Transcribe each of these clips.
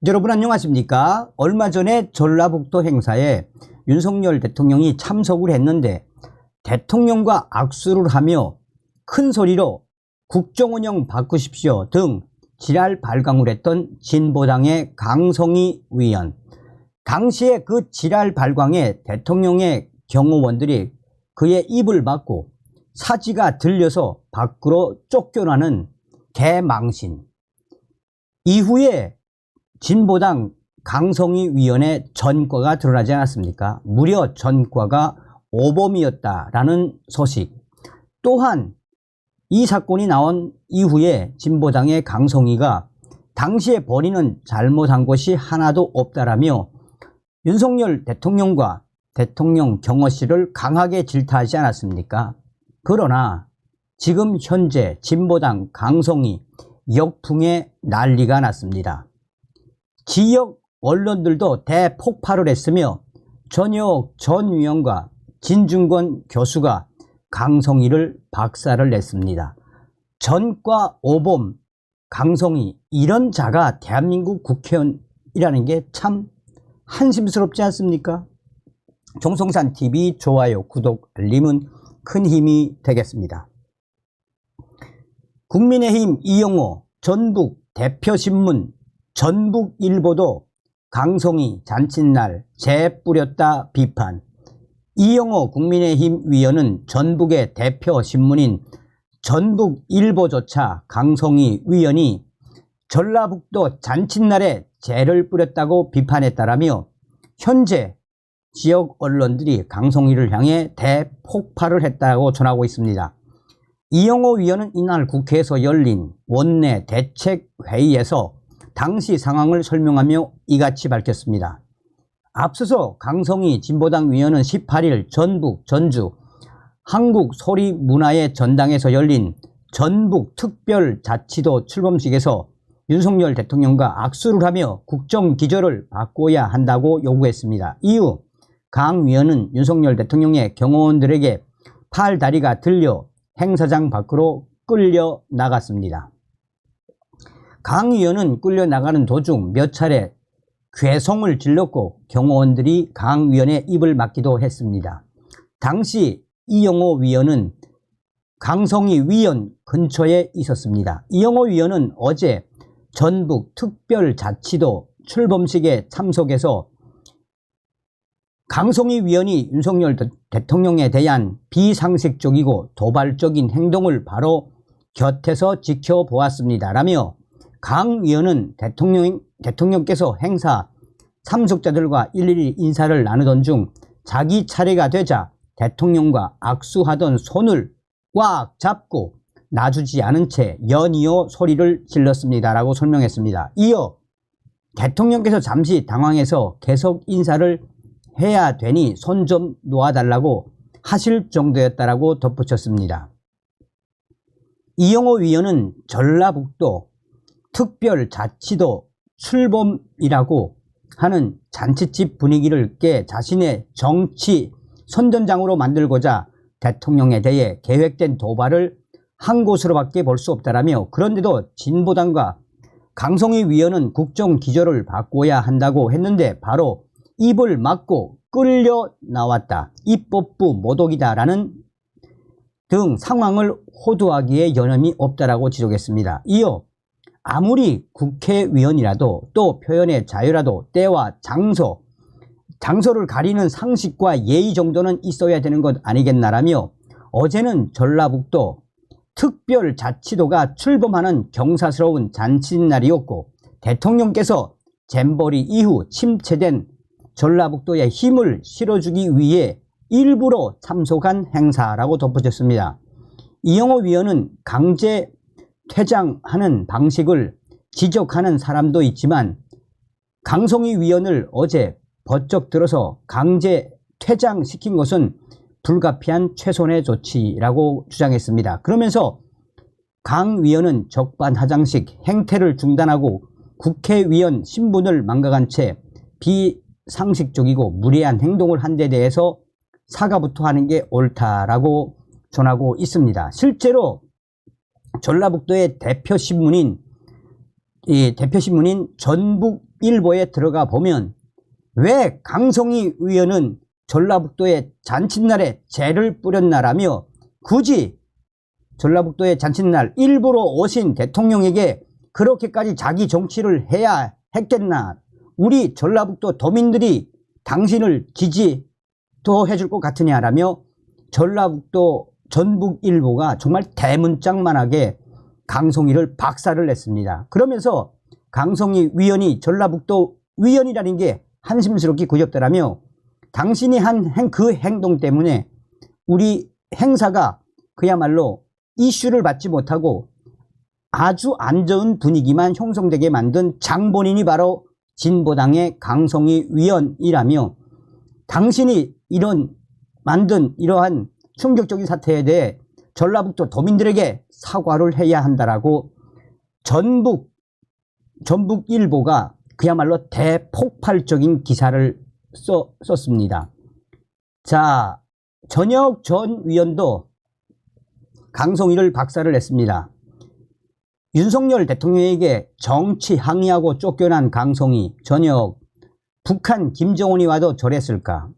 여러분 안녕하십니까? 얼마 전에 전라북도 행사에 윤석열 대통령이 참석을 했는데 대통령과 악수를 하며 큰 소리로 국정운영 바꾸십시오 등 지랄 발광을 했던 진보당의 강성희 의원. 당시에 그 지랄 발광에 대통령의 경호원들이 그의 입을 막고 사지가 들려서 밖으로 쫓겨나는 개망신. 이후에 진보당 강성희 위원의 전과가 드러나지 않았습니까? 무려 전과가 오범이었다라는 소식. 또한 이 사건이 나온 이후에 진보당의 강성희가 당시에 본인은 잘못한 것이 하나도 없다라며 윤석열 대통령과 대통령 경호실을 강하게 질타하지 않았습니까? 그러나 지금 현재 진보당 강성희 역풍에 난리가 났습니다. 지역 언론들도 대폭발을 했으며 전효옥 전 의원과 진중권 교수가 강성희를 박살을 냈습니다. 전과 오범 강성희, 이런 자가 대한민국 국회의원이라는 게 참 한심스럽지 않습니까? 종성산TV 좋아요, 구독, 알림은 큰 힘이 되겠습니다. 국민의힘 이영호 전북 대표신문 전북일보도 강성희 잔칫날 재 뿌렸다 비판. 이영호 국민의힘 위원은 전북의 대표 신문인 전북일보조차 강성희 위원이 전라북도 잔칫날에 재를 뿌렸다고 비판했다라며 현재 지역 언론들이 강성희를 향해 대폭발을 했다고 전하고 있습니다. 이영호 위원은 이날 국회에서 열린 원내 대책회의에서 당시 상황을 설명하며 이같이 밝혔습니다. 앞서서 강성희 진보당 위원은 18일 전북, 전주 한국소리문화의 전당에서 열린 전북특별자치도 출범식에서 윤석열 대통령과 악수를 하며 국정기조를 바꿔야 한다고 요구했습니다. 이후 강 위원은 윤석열 대통령의 경호원들에게 팔다리가 들려 행사장 밖으로 끌려 나갔습니다. 강 위원은 끌려나가는 도중 몇 차례 괴성을 질렀고 경호원들이 강 위원의 입을 막기도 했습니다. 당시 이영호 위원은 강성희 위원 근처에 있었습니다. 이영호 위원은 어제 전북 특별자치도 출범식에 참석해서 강성희 위원이 윤석열 대통령에 대한 비상식적이고 도발적인 행동을 바로 곁에서 지켜보았습니다 라며 강 위원은 대통령께서 행사 참석자들과 일일이 인사를 나누던 중 자기 차례가 되자 대통령과 악수하던 손을 꽉 잡고 놔주지 않은 채 연이어 소리를 질렀습니다 라고 설명했습니다. 이어 대통령께서 잠시 당황해서 계속 인사를 해야 되니 손 좀 놓아달라고 하실 정도였다라고 덧붙였습니다. 이영호 위원은 전라북도 특별자치도 출범이라고 하는 잔치집 분위기를 깨 자신의 정치 선전장으로 만들고자 대통령에 대해 계획된 도발을 한 곳으로밖에 볼 수 없다라며 그런데도 진보당과 강성희 위원은 국정기조를 바꿔야 한다고 했는데 바로 입을 막고 끌려 나왔다. 입법부 모독이다라는 등 상황을 호도하기에 여념이 없다라고 지적했습니다. 이어 아무리 국회의원이라도 또 표현의 자유라도 때와 장소를 가리는 상식과 예의 정도는 있어야 되는 것 아니겠나라며 어제는 전라북도 특별자치도가 출범하는 경사스러운 잔칫날이었고 대통령께서 잼버리 이후 침체된 전라북도에 힘을 실어주기 위해 일부러 참석한 행사라고 덧붙였습니다. 이영호 위원은 강제 퇴장하는 방식을 지적하는 사람도 있지만 강성희 위원을 어제 번쩍 들어서 강제 퇴장시킨 것은 불가피한 최선의 조치라고 주장했습니다. 그러면서 강 위원은 적반하장식 행태를 중단하고 국회의원 신분을 망각한 채 비상식적이고 무례한 행동을 한 데 대해서 사과부터 하는 게 옳다라고 전하고 있습니다. 실제로 전라북도의 대표 신문인 이 대표신문인 전북일보에 들어가 보면 왜 강성희 의원은 전라북도의 잔칫날에 재를 뿌렸나라며 굳이 전라북도의 잔칫날 일부러 오신 대통령에게 그렇게까지 자기 정치를 해야 했겠나. 우리 전라북도 도민들이 당신을 지지도 해줄 것 같으냐라며 전라북도 전북일보가 정말 대문짝만하게 강성희를 박살을 냈습니다. 그러면서 강성희 위원이 전라북도 위원이라는 게 한심스럽게 구겼더라며 당신이 한 그 행동 때문에 우리 행사가 그야말로 이슈를 받지 못하고 아주 안 좋은 분위기만 형성되게 만든 장본인이 바로 진보당의 강성희 위원이라며 당신이 만든 이러한 충격적인 사태에 대해 전라북도 도민들에게 사과를 해야 한다라고 전북일보가 그야말로 대폭발적인 기사를 썼습니다. 자, 전혁 전 위원도 강성희를 박살을 냈습니다. 윤석열 대통령에게 정치 항의하고 쫓겨난 강성희, 전혁, 북한 김정은이 와도 저랬을까?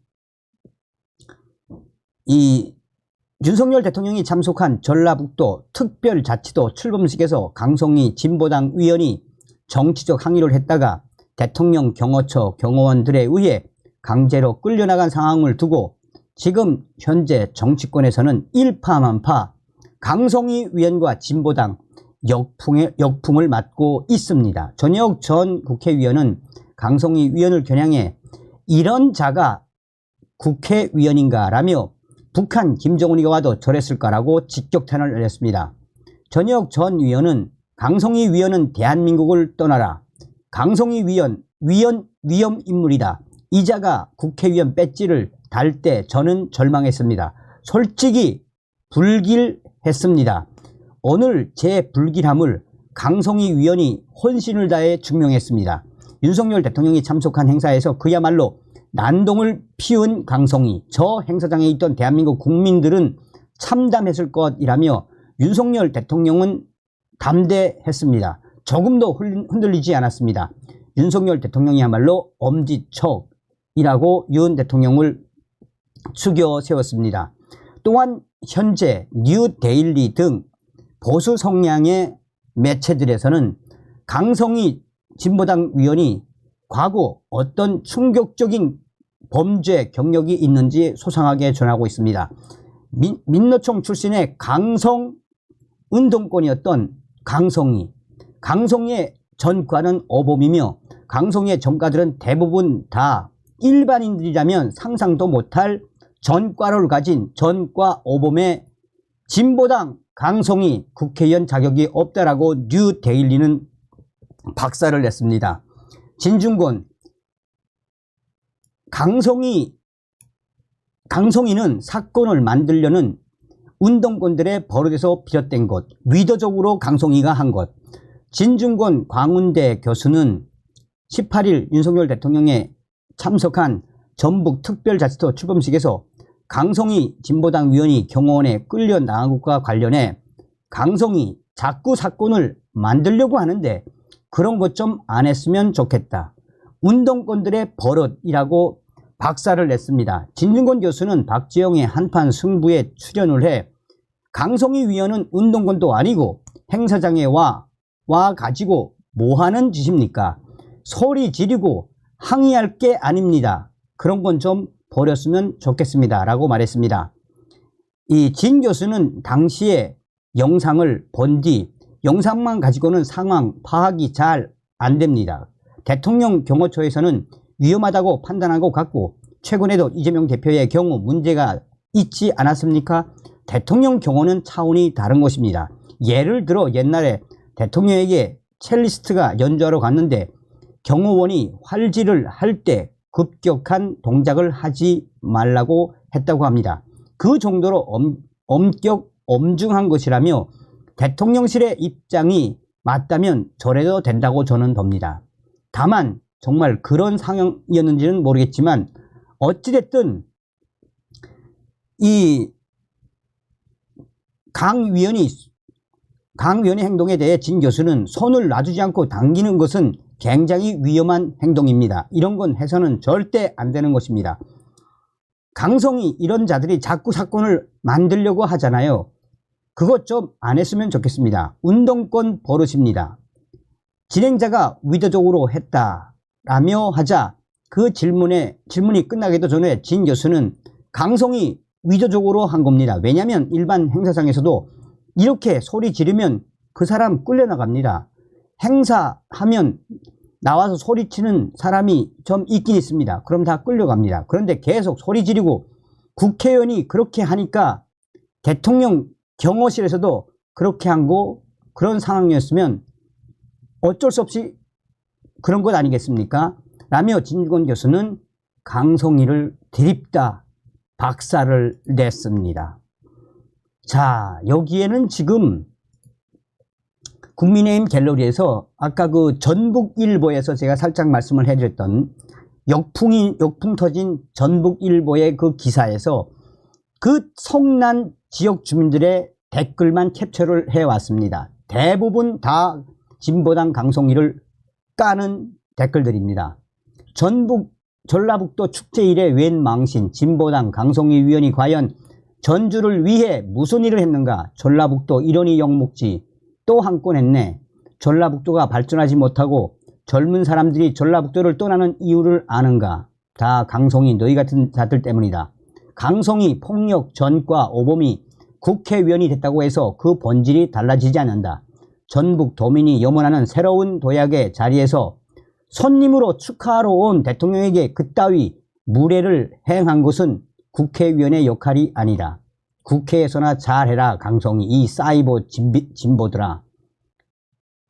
이 윤석열 대통령이 참석한 전라북도 특별자치도 출범식에서 강성희 진보당 위원이 정치적 항의를 했다가 대통령 경호처 경호원들에 의해 강제로 끌려나간 상황을 두고 지금 현재 정치권에서는 일파만파 강성희 위원과 진보당 역풍을 맞고 있습니다. 전혁 전 국회의원은 강성희 위원을 겨냥해 이런 자가 국회의원인가 라며 북한 김정은이가 와도 저랬을까라고 직격탄을 날렸습니다. 전혁 전 위원은 강성희 위원은 대한민국을 떠나라. 강성희 위원 위험인물이다. 이 자가 국회의원 배지를 달 때 저는 절망했습니다. 솔직히 불길했습니다. 오늘 제 불길함을 강성희 위원이 혼신을 다해 증명했습니다. 윤석열 대통령이 참석한 행사에서 그야말로 난동을 피운 강성희, 저 행사장에 있던 대한민국 국민들은 참담했을 것이라며 윤석열 대통령은 담대했습니다. 조금도 흔들리지 않았습니다. 윤석열 대통령이야말로 엄지척이라고 윤 대통령을 추겨 세웠습니다. 또한 현재 뉴데일리 등 보수 성향의 매체들에서는 강성희 진보당 위원이 과거 어떤 충격적인 범죄 경력이 있는지 소상하게 전하고 있습니다. 민노총 출신의 강성 운동권이었던 강성희의 전과는 어범이며 강성희의 전과들은 대부분 다 일반인들이라면 상상도 못할 전과를 가진 전과 어범의 진보당 강성희 국회의원 자격이 없다라고 뉴데일리는 박살을 냈습니다. 진중권, 강성희는 사건을 만들려는 운동권들의 버릇에서 비롯된 것, 의도적으로 강성희가 한 것. 진중권 광운대 교수는 18일 윤석열 대통령에 참석한 전북 특별자치도 출범식에서 강성희 진보당 위원이 경호원에 끌려 나간 것과 관련해 강성희 자꾸 사건을 만들려고 하는데 그런 것 좀 안 했으면 좋겠다. 운동권들의 버릇이라고 박살을 냈습니다. 진중권 교수는 박지영의 한판 승부에 출연을 해 강성희 위원은 운동권도 아니고 행사장에 와 가지고 뭐 하는 짓입니까? 소리 지르고 항의할 게 아닙니다. 그런 건 좀 버렸으면 좋겠습니다. 라고 말했습니다. 이 진 교수는 당시에 영상을 본 뒤 영상만 가지고는 상황 파악이 잘 안 됩니다. 대통령 경호처에서는 위험하다고 판단하고 갔고 최근에도 이재명 대표의 경우 문제가 있지 않았습니까? 대통령 경호는 차원이 다른 것입니다. 예를 들어 옛날에 대통령에게 첼리스트가 연주하러 갔는데 경호원이 활지를 할 때 급격한 동작을 하지 말라고 했다고 합니다. 그 정도로 엄중한 것이라며 대통령실의 입장이 맞다면 저래도 된다고 저는 봅니다. 다만 정말 그런 상황이었는지는 모르겠지만 어찌됐든 이 강 위원이 강 의원의 행동에 대해 진 교수는 손을 놔주지 않고 당기는 것은 굉장히 위험한 행동입니다. 이런 건 해서는 절대 안 되는 것입니다. 강성이 이런 자들이 자꾸 사건을 만들려고 하잖아요. 그것 좀 안 했으면 좋겠습니다. 운동권 버릇입니다. 진행자가 의도적으로 했다라며 하자 그 질문이 끝나기도 전에 진 교수는 강성이 의도적으로 한 겁니다. 왜냐하면 일반 행사장에서도 이렇게 소리 지르면 그 사람 끌려나갑니다. 행사하면 나와서 소리치는 사람이 좀 있긴 있습니다. 그럼 다 끌려갑니다. 그런데 계속 소리 지르고 국회의원이 그렇게 하니까 대통령 경호실에서도 그렇게 한 거 그런 상황이었으면 어쩔 수 없이 그런 것 아니겠습니까? 라며 진중권 교수는 강성희를 드립다 박살을 냈습니다. 자, 여기에는 지금 국민의힘 갤러리에서 아까 그 전북일보에서 제가 살짝 말씀을 해드렸던 역풍 터진 전북일보의 그 기사에서 그 성난 지역 주민들의 댓글만 캡처를 해왔습니다. 대부분 다 진보당 강성희를 까는 댓글들입니다. 전라북도 축제 일에 웬 망신, 진보당 강성희 위원이 과연 전주를 위해 무슨 일을 했는가? 전라북도 이러니 욕먹지. 또 한 건 했네. 전라북도가 발전하지 못하고 젊은 사람들이 전라북도를 떠나는 이유를 아는가? 다 강성희 너희 같은 자들 때문이다. 강성희 폭력 전과 오범이 국회의원이 됐다고 해서 그 본질이 달라지지 않는다. 전북 도민이 염원하는 새로운 도약의 자리에서 손님으로 축하하러 온 대통령에게 그따위 무례를 행한 것은 국회의원의 역할이 아니다. 국회에서나 잘해라 강성희 이 사이버 진보들아.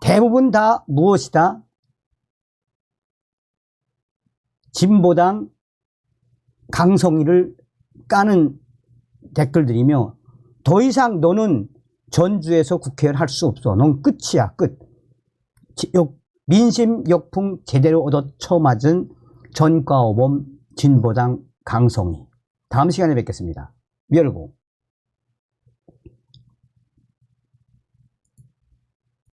대부분 다 무엇이다? 진보당 강성희를 까는 댓글들이며 더 이상 너는 전주에서 국회의원 할 수 없어. 넌 끝이야 끝. 민심 역풍 제대로 얻어 쳐맞은 전과오범 진보당 강성희. 다음 시간에 뵙겠습니다. 멸고.